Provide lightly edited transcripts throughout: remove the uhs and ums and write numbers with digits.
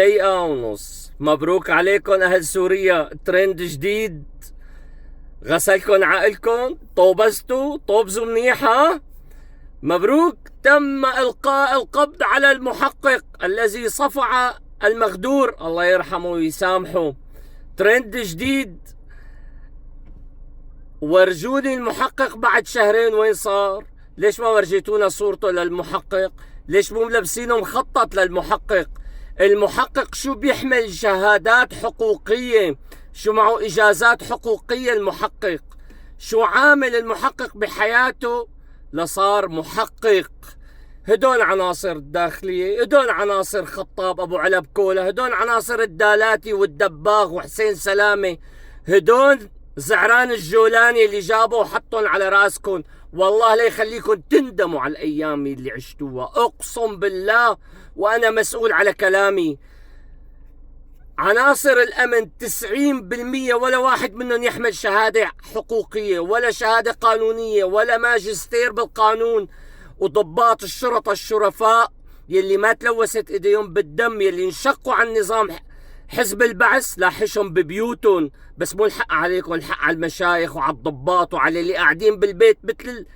دقيقة ونص. مبروك عليكم أهل سوريا، ترند جديد. غسلكن عقلكن، طوبزتوا طوبزوا منيحة. مبروك، تم إلقاء القبض على المحقق الذي صفع المغدور، الله يرحمه ويسامحه. ترند جديد. ورجوني المحقق بعد شهرين وين صار؟ ليش ما ورجيتونا صورته للمحقق؟ ليش مو ملبسينه مخطط للمحقق؟ المحقق شو بيحمل؟ شهادات حقوقية، شو معه إجازات حقوقية المحقق. شو عامل المحقق بحياته لصار محقق؟ هدول عناصر الداخلية، هدول عناصر خطاب أبو علب كولا، هدول عناصر الدالاتي والدباغ وحسين سلامة، هدول زعران الجولاني اللي جابوا وحطهم على راسكم. والله لا يخليكم تندموا على الأيام اللي عشتوها، أقسم بالله وأنا مسؤول على كلامي. عناصر الأمن 90% ولا واحد منهم يحمل شهادة حقوقية ولا شهادة قانونية ولا ماجستير بالقانون. وضباط الشرطة الشرفاء يلي ما تلوثت ايديهم بالدم، يلي انشقوا عن نظام حزب البعث، لاحشهم ببيوتهم. بس مو الحق عليكم، الحق على المشايخ وعلى الضباط وعلى اللي قاعدين بالبيت مثل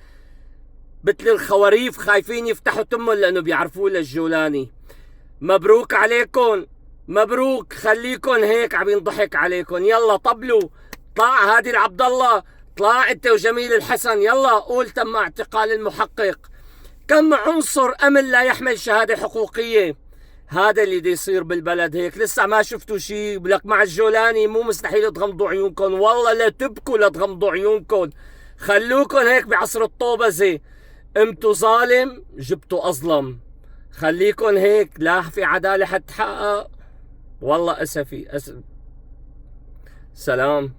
الخواريف خايفين يفتحوا تمهم لانه بيعرفوا للجولاني. مبروك عليكم، مبروك. خليكن هيك عم ينضحك عليكم. يلا طبلوا، طلع هادي العبد الله، طلع انت وجميل الحسن، يلا قول تم اعتقال المحقق. كم عنصر امن لا يحمل شهاده حقوقيه؟ هذا اللي دي يصير بالبلد هيك. لسه ما شفتوا شيء لك مع الجولاني؟ مو مستحيل تغمضوا عيونكم، والله لا تبكوا لا تغمضوا عيونكم. خلوكن هيك بعصر الطوبزه، امتوا ظالم جبتوا اظلم. خليكن هيك، لا في عداله حتحقق. والله اسفي سلام.